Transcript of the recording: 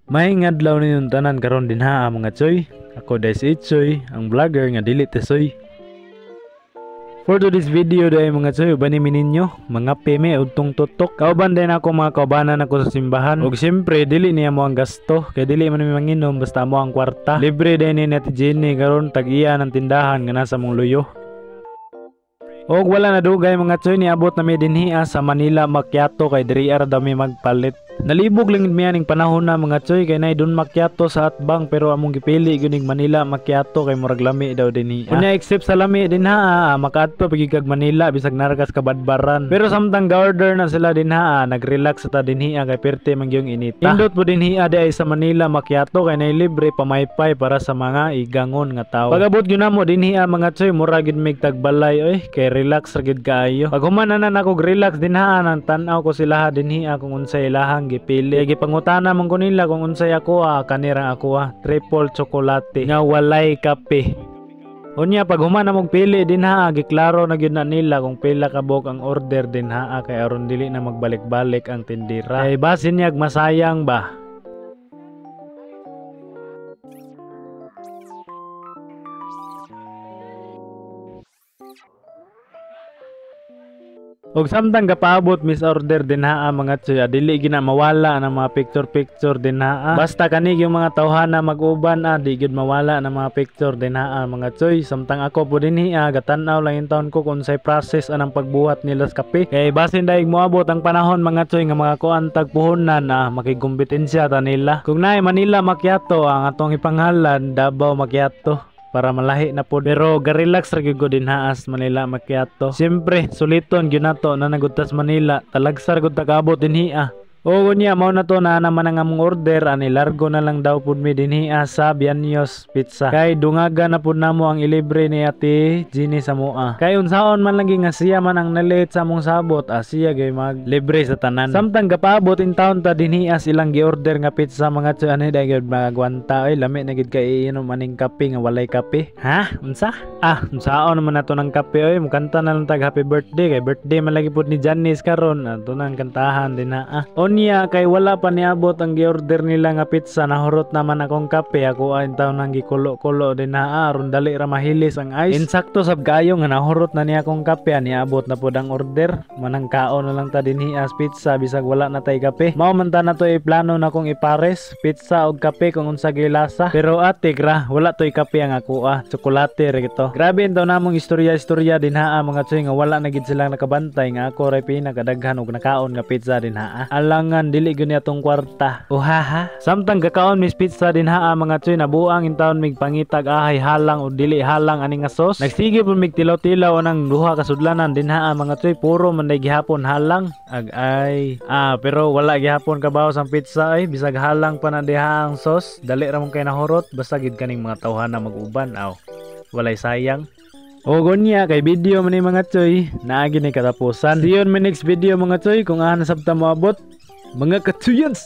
Maayong adlaw ninyong tanan karon dinha mga choy. Ako day si Itchoy, ang vlogger nga dili tesoy. For today's video day mga choy, uban ni ninyo mga peme udtong tutok. Kauban din ako mga kaubanan ako sa simbahan. Ug siyempre dili niya mo ang gasto, kay dili man mi manginom basta mo ang kwarta. Libre din ni Ate Jenny karon tag-iya ng tindahan nga nasa mong luyo. Og wala na dugay mga choy, niabot na mi dinhi sa Manila Macchiato kay diri ara daw mi magpalit. Nalibog lang mi aning panahon na mga choy kay nay Don Macchiato sa atbang pero among gipili gyud Manila Macchiato kay murag lami daw dinhi. Unya except sa lami dinha makaadto pagi kag Manila bisag nargas kabadbaran. Pero samtang ga-order na sila dinha nagrelax ta dinhi kay perte man gyung inita. Indot po dinhi ay sa Manila Macchiato kay nay libre pamaypay para sa mga igangon nga tawo. Pagabot gyud namo dinhi mga choy mura gyud mig tagbalay oy kay relax ra gyud kaayo. Pag humanan ako relax dinha nang tan-aw ko sila dinhi kung unsay ilahang gipili. Gipangutana man ko nila kung unsay ako kanirang ako triple chocolate nga walay kape. Unya pag humana mong pili dinha giklaro na gyud na nila kung pila ka buok ang order dinha kay aron dili na magbalik-balik ang tindira. Kay basin niyag masayang ba. Og samtang gapaabot mis order dinha mga choy, dili gina mawala ng mga picture dinha. Basta kani yung mga tawhana mag-uban di gyud mawala ng mga picture dinha mga choy. Samtang ako po dinhi gatan-aw lang yung taon ko kung say process anang pagbuhat nila sa kape. Kay basin daig moabot ang panahon mga choy nga mga kuan tagpuhonan makigumpetensya ta nila. Kung naay Manila Macchiato ang atong ipanghalan Davao Macchiato para malahi na po, pero ga-relax ra gyud ko dinha as Manila Macchiato. Siyempre suliton gyud nato na nagutas Manila talagsar gud takabot dinhi o niya mao na to na naman ang among order largo na lang daw pud mi dinhi sa Bianyos Pizza kay dungaga na pud namo ang ilibre ni Ate Jenny sa mua. Kay unsaon man lagi nga siya man ang nalit sa among sabot siya gay mag libre sa tanan. Samtang gapaabot in town ta dinhi silang gi-order nga pizza mga choy ani dai gyud magwanta lami na gid kay inom aning kape nga walay kape. Unsa? Unsaon naman nato ng kape mukanta na lang tag happy birthday kay birthday man lagi pud ni Janice karon ato nang kantahan dinha. Niya kay wala pa niabot ang gi-order nila nga pizza nahurot naman akong kape ako taw nang gikulo-kulo din aron dali ra mahilis ang ice. Insakto sab kayo nga nahurot na niya akong kape niabot na pud ang order manang kaon na lang ta dinhi as pizza bisag wala na tay kape. Mao man ta na to plano na kong ipares pizza og kape kung unsa gilasa pero atik ra wala toy kape ang ako tsokolate ra gito. Grabe daw namong istorya dinha mga choy nga wala na gid silang nakabantay nga ako ra pinakadaghan og nakaon nga pizza dinha. Alangan dili gyud niya tong kwarta. Samtang gakaon mis pizza dinha mga choy nabuang in taon mig pangitag halang o dili halang ani nga sauce. Nagsige pud mig tilaw-tilaw nang duha ka sudlanan dinha mga choy puro man day gihapon halang. Pero wala gihapon kabaw sang pizza bisag halang pa na diha ang sauce. Dali ra mong kay nahurot basta gid kaning mga tawhana mag-uban walay sayang. O gonya kay video man ni mga choy naagi ni katapusan. See you on my next video mga choy kung sabta moabot mga katuyans.